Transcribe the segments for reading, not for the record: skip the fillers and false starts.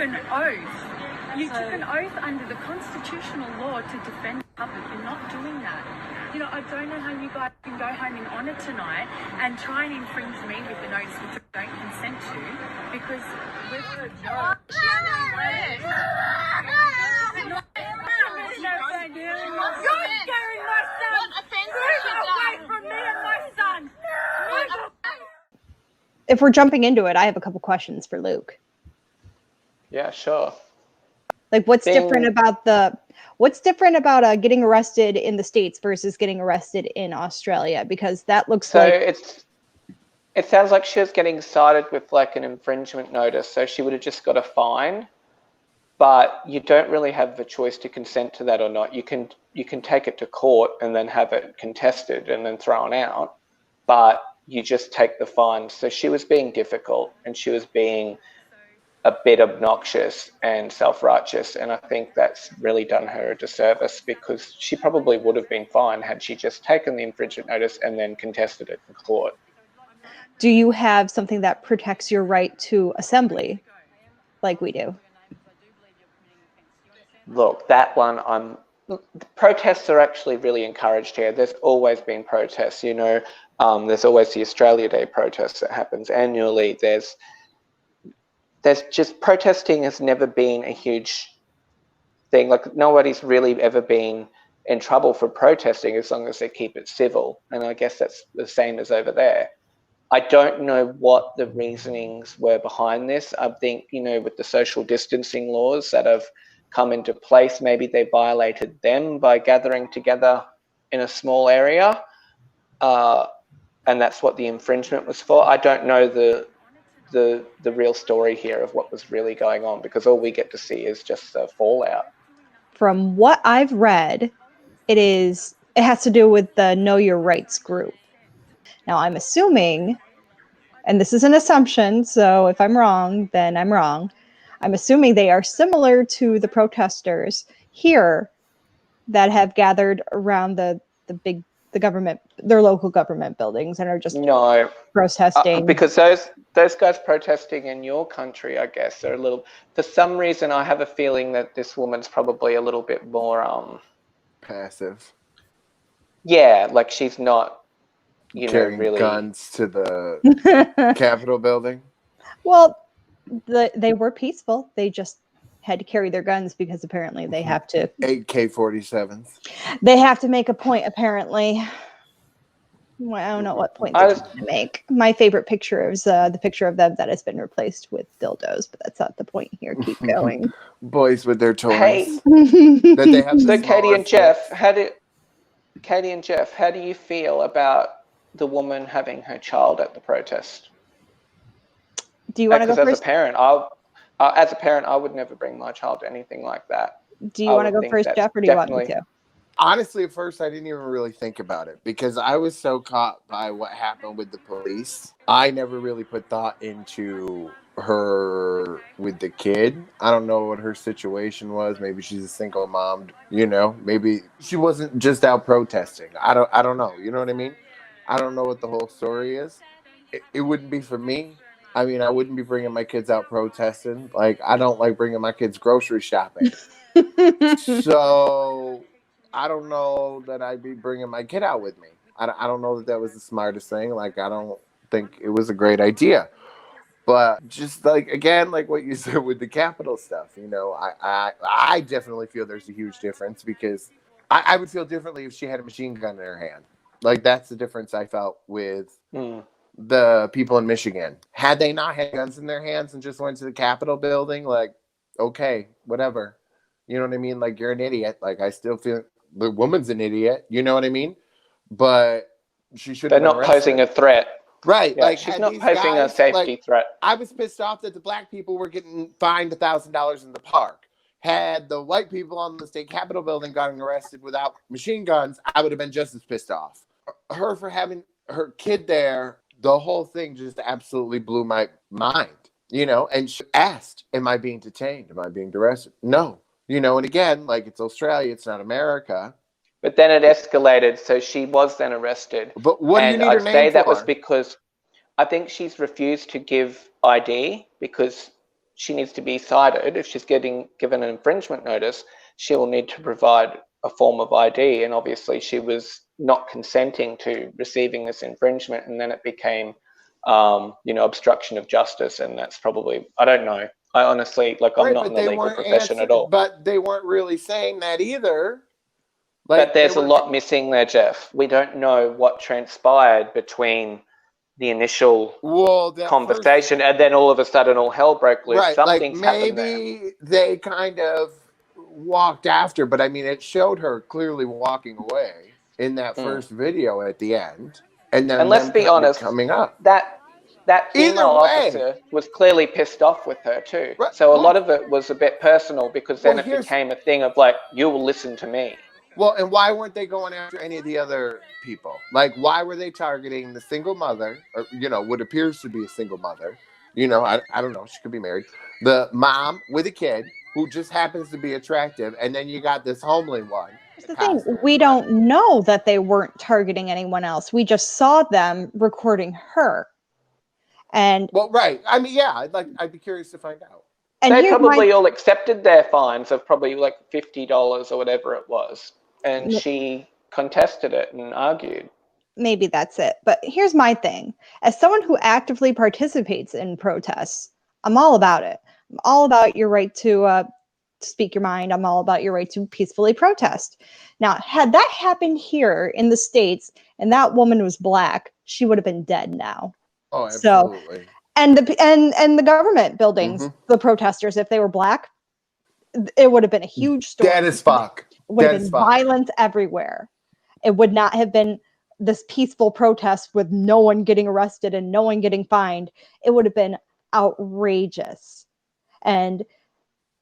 an oath. You took an oath under the constitutional law to defend the public. You're not doing that. You know, I don't know how you guys can go home in honour tonight and try and infringe me with the notice which I don't consent to, because we're You're scaring my son! Move away from me and my son! If we're jumping into it, I have a couple questions for Luke. Yeah, sure. Like, what's different about getting arrested in the States versus getting arrested in Australia? Because that looks it sounds like she was getting cited with like an infringement notice, so she would have just got a fine. But you don't really have the choice to consent to that or not. You can take it to court and then have it contested and then thrown out, but you just take the fine. So she was being difficult and she was being a bit obnoxious and self-righteous, and I think that's really done her a disservice, because she probably would have been fine had she just taken the infringement notice and then contested it in court. Do you have something that protects your right to assembly like we do? Look, that one, protests are actually really encouraged here. There's always been protests, you know. There's always the Australia Day protest that happens annually. There's just protesting has never been a huge thing. Like, nobody's really ever been in trouble for protesting as long as they keep it civil. And I guess that's the same as over there. I don't know what the reasonings were behind this. I think, you know, with the social distancing laws that have come into place, maybe they violated them by gathering together in a small area. And that's what the infringement was for. I don't know the real story here of what was really going on, because all we get to see is just the fallout. From what I've read, it has to do with the Know Your Rights group. Now, I'm assuming, and this is an assumption, so if I'm wrong, then I'm wrong. I'm assuming they are similar to the protesters here that have gathered around the government, their local government buildings, and are just protesting. Because those guys protesting in your country, I guess, are a little. For some reason, I have a feeling that this woman's probably a little bit more passive. Yeah, like she's not, carrying really guns to the Capitol building. Well, they were peaceful. They just had to carry their guns because apparently they have to. AK-47s. They have to make a point, apparently. Well, I don't know what point they're going to make. My favorite picture is the picture of them that has been replaced with dildos, but that's not the point here. Keep going. Boys with their toys. Hey, that they have so Katie and Jeff, how do you feel about the woman having her child at the protest? Do you want to go first? As a parent, I would never bring my child to anything like that. Do you want to go first, Jeff, or do you want me to? Honestly, at first, I didn't even really think about it because I was so caught by what happened with the police. I never really put thought into her with the kid. I don't know what her situation was. Maybe she's a single mom, maybe she wasn't just out protesting. I don't know. You know what I mean? I don't know what the whole story is. It wouldn't be for me. I mean, I wouldn't be bringing my kids out protesting. Like, I don't like bringing my kids grocery shopping. So I don't know that I'd be bringing my kid out with me. I don't know that was the smartest thing. Like, I don't think it was a great idea. But just like, again, like what you said with the Capitol stuff, I definitely feel there's a huge difference because I would feel differently if she had a machine gun in her hand. Like, that's the difference I felt with the people in Michigan. Had they not had guns in their hands and just went to the Capitol building, like, okay, whatever. You know what I mean? Like, you're an idiot. Like, I still feel the woman's an idiot. You know what I mean? But she should have been arrested. They're not posing a threat. Right. Yeah, like, she's not posing a safety threat. I was pissed off that the black people were getting fined $1,000 in the park. Had the white people on the state Capitol building gotten arrested without machine guns, I would have been just as pissed off. Her for having her kid there, the whole thing just absolutely blew my mind, and she asked, am I being detained? Am I being arrested? No. And again, like, it's Australia, it's not America. But then it escalated, so she was then arrested. But what do you need her name for? That was because I think she's refused to give ID because she needs to be cited. If she's given an infringement notice, she will need to provide a form of ID. And obviously she was not consenting to receiving this infringement, and then it became, obstruction of justice. And that's probably, I don't know. I honestly, I'm not in the legal profession at all. But they weren't really saying that either. But there's a lot missing there, Jeff. We don't know what transpired between the initial conversation and then all of a sudden all hell broke loose. Right, Something's happened there. Maybe they kind of walked after, but I mean, it showed her clearly walking away in that first video at the end. And then let's be honest, coming up. That female officer was clearly pissed off with her too. Right. So a lot of it was a bit personal, because then it became a thing of you will listen to me. Well, and why weren't they going after any of the other people? Why were they targeting the single mother, or, what appears to be a single mother? I don't know. She could be married. The mom with a kid who just happens to be attractive. And then you got this homely one. Here's the thing. We don't know that they weren't targeting anyone else. We just saw them recording her. And well, right. I mean, yeah, I'd be curious to find out. And they probably all accepted their fines of probably $50 or whatever it was. And she contested it and argued. Maybe that's it. But here's my thing. As someone who actively participates in protests, I'm all about it. I'm all about your right to speak your mind. I'm all about your right to peacefully protest. Now, had that happened here in the States and that woman was Black, she would have been dead now. Oh, absolutely. So, and the government buildings, the protesters, if they were Black, it would have been a huge story. Dead as fuck. Would have been violence everywhere. It would not have been this peaceful protest with no one getting arrested and no one getting fined. It would have been outrageous. And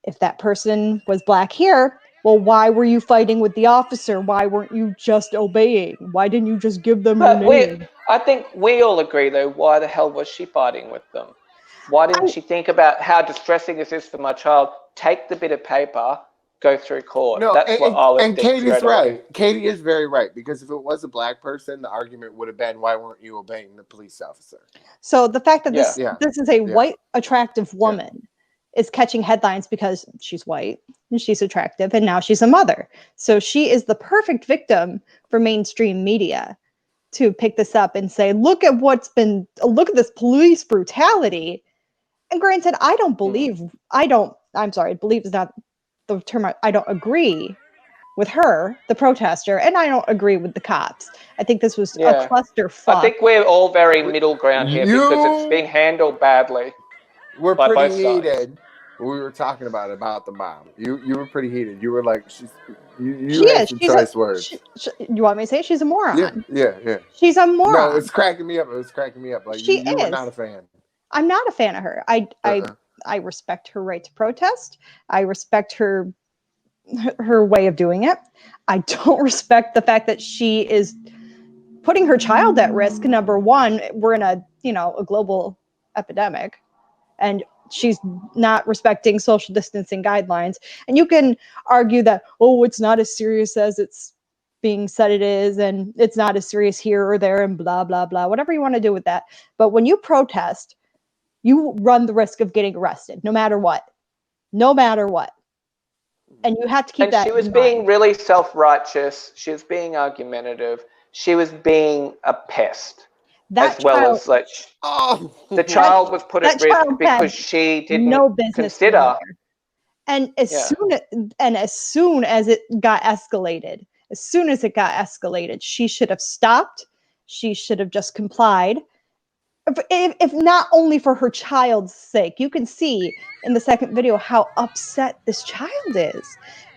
if that person was Black here, well, why were you fighting with the officer? Why weren't you just obeying? Why didn't you just give them your name? I think we all agree, though, why the hell was she fighting with them? Why didn't she think about how distressing this is for my child? Take the bit of paper, go through court. No, that's what I would think. And Katie's right. Katie is very right, because if it was a Black person, the argument would have been, why weren't you obeying the police officer? So the fact that this is a white, attractive woman is catching headlines because she's white and she's attractive and now she's a mother. So she is the perfect victim for mainstream media to pick this up and say, look at this police brutality. And granted, believe is not the term. I don't agree with her, the protester, and I don't agree with the cops. I think this was a clusterfuck. I think we're all very middle ground here because it's being handled badly. We're pretty heated. We were talking about the mom. You were pretty heated. You were like, you had some choice words. You want me to say she's a moron? Yeah. She's a moron. No, it's cracking me up. It was cracking me up. You were not a fan. I'm not a fan of her. I respect her right to protest. I respect her way of doing it. I don't respect the fact that she is putting her child at risk. Number one, we're in a global epidemic, and she's not respecting social distancing guidelines. And you can argue that, it's not as serious as it's being said it is, and it's not as serious here or there, and blah, blah, blah, whatever you want to do with that. But when you protest, you run the risk of getting arrested, no matter what. And you have to keep that in mind. And she was being really self-righteous. She was being argumentative. She was being a pest. The child was put at risk because she didn't consider. And as soon as it got escalated, she should have stopped. She should have just complied. If not only for her child's sake. You can see in the second video how upset this child is.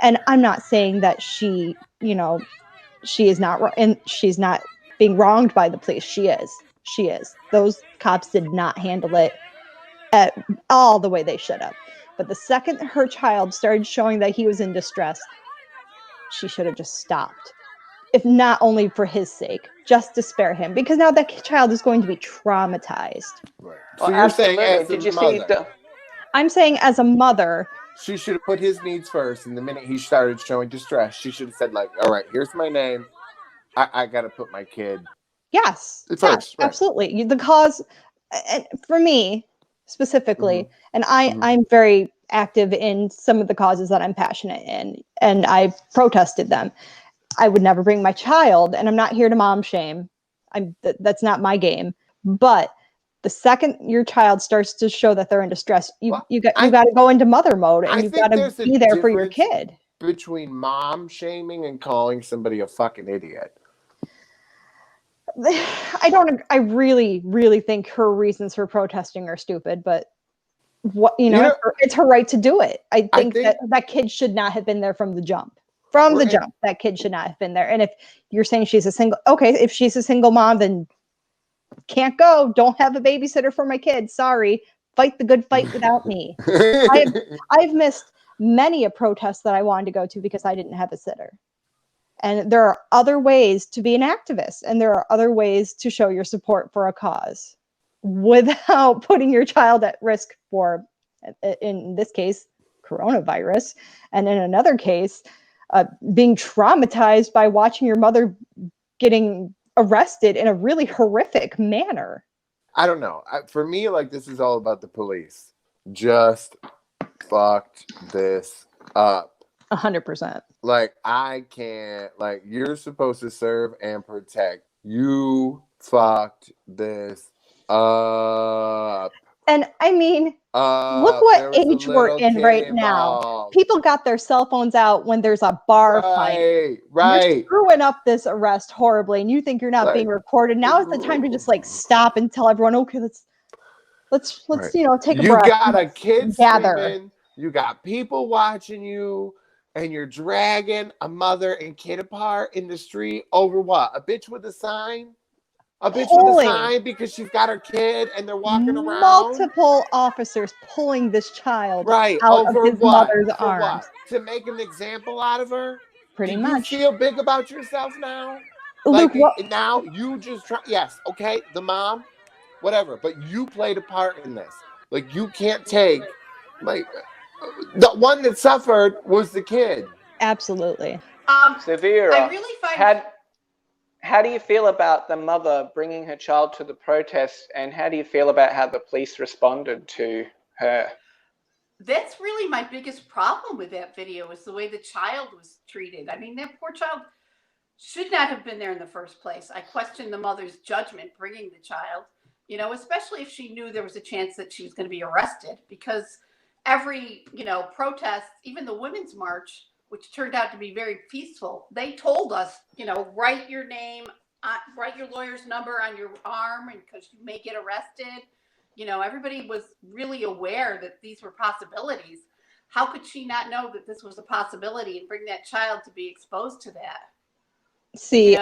And I'm not saying that she is not, and she's not being wronged by the police. She is. Those cops did not handle it at all the way they should have. But the second her child started showing that he was in distress, she should have just stopped. If not only for his sake, just to spare him, because now that child is going to be traumatized. Right. So you're saying, I'm saying as a mother, she should have put his needs first, and the minute he started showing distress, she should have said, all right, here's my name. I got to put my kid. Yes, first, right. Absolutely. The cause, and for me, specifically, and I'm very active in some of the causes that I'm passionate in, and I've protested them. I would never bring my child, and I'm not here to mom shame. That's not my game. But the second your child starts to show that they're in distress, you got to go into mother mode, and you've got to be there for your kid. Between mom shaming and calling somebody a fucking idiot. I really, really think her reasons for protesting are stupid, but it's her right to do it. I think that kid should not have been there from the jump. That kid should not have been there. And if you're saying she's if she's a single mom, then can't go. Don't have a babysitter for my kid. Sorry. Fight the good fight without me. I've missed many a protest that I wanted to go to because I didn't have a sitter. And there are other ways to be an activist, and there are other ways to show your support for a cause without putting your child at risk for, in this case, coronavirus, and in another case, being traumatized by watching your mother getting arrested in a really horrific manner. I don't know. For me, like, this is all about the police. Just fucked this up. 100%. Like, I can't, like, you're supposed to serve and protect. You fucked this up. And I mean, look what age we're in right now. People got their cell phones out when there's a bar fight. Right. You're screwing up this arrest horribly, and you think you're not being recorded. Now is the time to just like stop and tell everyone, okay, let's take a breath. You got a kid screaming. You got people watching you, and you're dragging a mother and kid apart in the street over what? A bitch with a sign? A bitch with a sign because she's got her kid and they're walking around. Multiple officers pulling this child out over of his mother's arms. To make an example out of her? Pretty much. You feel big about yourself now? Luke, now you just try. Yes, okay, the mom, whatever. But you played a part in this. Like, you can't take, like, the one that suffered was the kid. Absolutely. So Vera, I really find... How do you feel about the mother bringing her child to the protest, and how do you feel about how the police responded to her? That's really my biggest problem with that video, is the way the child was treated. I mean, that poor child should not have been there in the first place. I question the mother's judgment bringing the child, especially if she knew there was a chance that she was going to be arrested, because every, protest, even the Women's March, which turned out to be very peaceful, they told us, write your name, write your lawyer's number on your arm, and because you may get arrested. Everybody was really aware that these were possibilities. How could she not know that this was a possibility and bring that child to be exposed to that? See,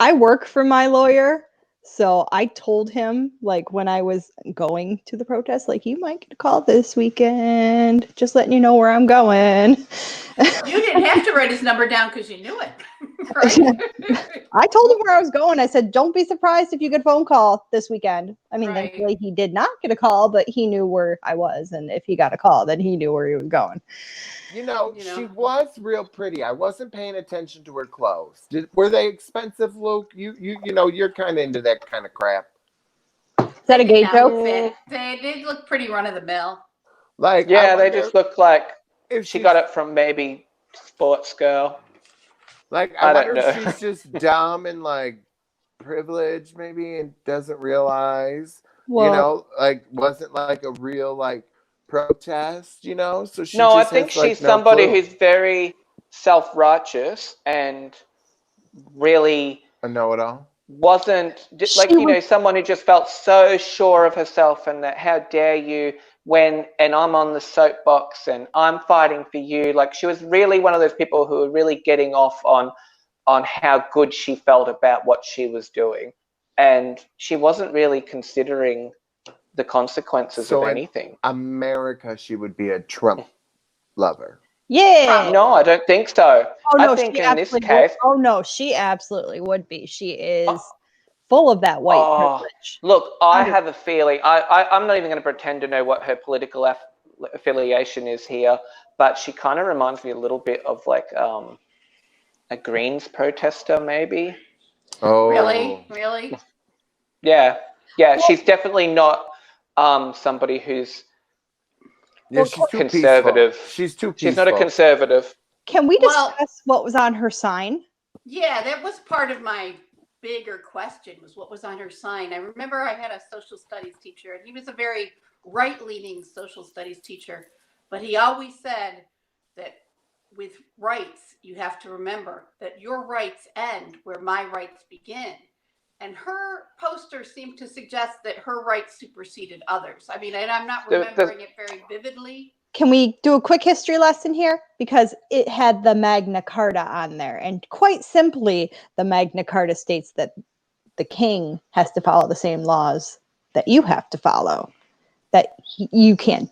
I work for my lawyer. So I told him, like, when I was going to the protest, like, you might get a call this weekend, just letting you know where I'm going. You didn't have to write his number down because you knew it. Right? I told him where I was going. I said, don't be surprised if you get a phone call this weekend. I mean, thankfully he did not get a call, but he knew where I was. And if he got a call, then he knew where he was going. She was real pretty. I wasn't paying attention to her clothes. Were they expensive, Luke? You're kind of into that kind of crap. Is that a gay joke? They did look pretty run of the mill. Like, yeah, they just look like if she got it from maybe Sports Girl. Like, I wonder if she's just dumb and like privileged, maybe, and doesn't realize. Well, wasn't like a real like protest, so she I think she's somebody who's very self-righteous and really a know-it-all. Wasn't just like someone who just felt so sure of herself, and that how dare you and I'm on the soapbox and I'm fighting for you. Like, she was really one of those people who were really getting off on how good she felt about what she was doing, and she wasn't really considering the consequences of anything. In America, she would be a Trump lover. Yeah. No, I don't think so. Oh, no, I think in this case. Oh, no, she absolutely would be. She is full of that white privilege. Look, I have a feeling. I'm not even going to pretend to know what her political affiliation is here, but she kind of reminds me a little bit of like a Greens protester, maybe. Oh. Really? Yeah. She's definitely not somebody who's Yeah, she's too conservative. peaceful. She's too peaceful. She's not a conservative. Can we Well- discuss what was on her sign? Yeah, that was part of my bigger question, was what was on her sign. I remember I had a social studies teacher, and he was a very right-leaning social studies teacher, but he always said that with rights, you have to remember that your rights end where my rights begin. And her poster seemed to suggest that her rights superseded others. I mean, and I'm not remembering it very vividly. Can we do a quick history lesson here? Because it had the Magna Carta on there. And quite simply, the Magna Carta states that the king has to follow the same laws that you have to follow. That he can't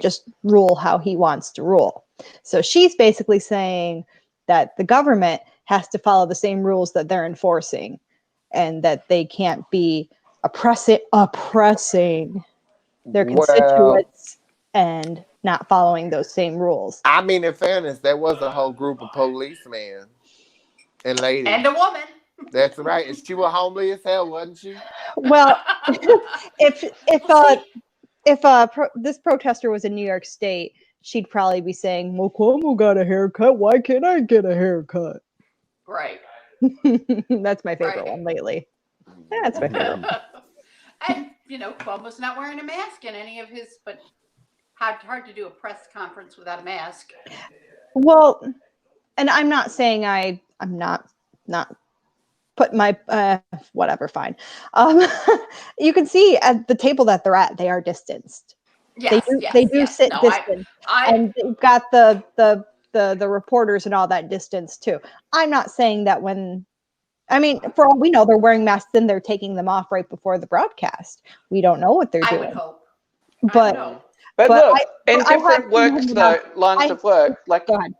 just rule how he wants to rule. So she's basically saying that the government has to follow the same rules that they're enforcing, and that they can't be oppressing their constituents and not following those same rules. I mean, in fairness, there was a whole group of policemen and ladies. And a woman. That's right. And she was homely as hell, wasn't she? Well, if this protester was in New York State, she'd probably be saying, "Well, Cuomo got a haircut. Why can't I get a haircut?" Right. That's my favorite one lately. That's my favorite. And, Cuomo's not wearing a mask in any of his, but hard to do a press conference without a mask. Well, and I'm not saying I'm not put my whatever, fine. You can see at the table that they're at, they are distanced. Yes, they do yes. sit No, distant, and they've got the reporters and all that distance too. I'm not saying that for all we know, they're wearing masks and they're taking them off right before the broadcast. We don't know what they're doing. I would hope. But look, in different lines of work, like, go ahead.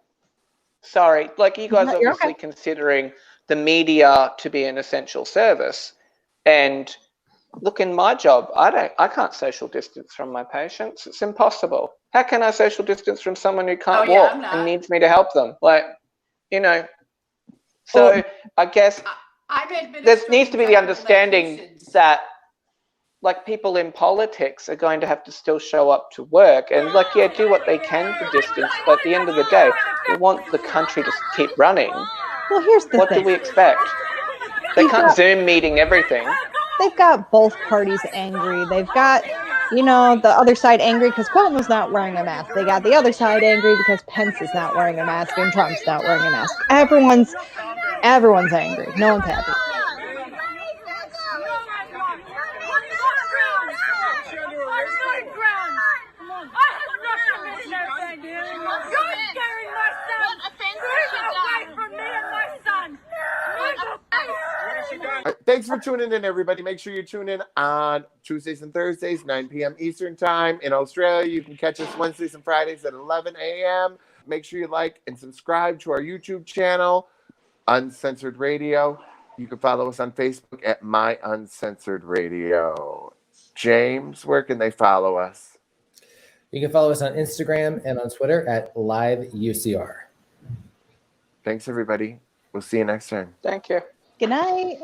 Sorry, like you guys You're obviously okay. considering the media to be an essential service, and look, in my job, I can't social distance from my patients. It's impossible. How can I social distance from someone who can't walk and needs me to help them? So I guess there needs to be the understanding that, like, people in politics are going to have to still show up to work and, do what they can for distance. But at the end of the day, we want the country to keep running. Well, here's the thing. What do we expect? They can't Zoom meeting everything. They've got both parties angry. They've got, the other side angry because Cuomo's not wearing a mask. They got the other side angry because Pence is not wearing a mask and Trump's not wearing a mask. Everyone's angry. No one's happy. Thanks for tuning in, everybody. Make sure you tune in on Tuesdays and Thursdays, 9 p.m. Eastern Time. In Australia, you can catch us Wednesdays and Fridays at 11 a.m. Make sure you like and subscribe to our YouTube channel, Uncensored Radio. You can follow us on Facebook at My Uncensored Radio. James, where can they follow us? You can follow us on Instagram and on Twitter at LiveUCR. Thanks, everybody. We'll see you next time. Thank you. Good night.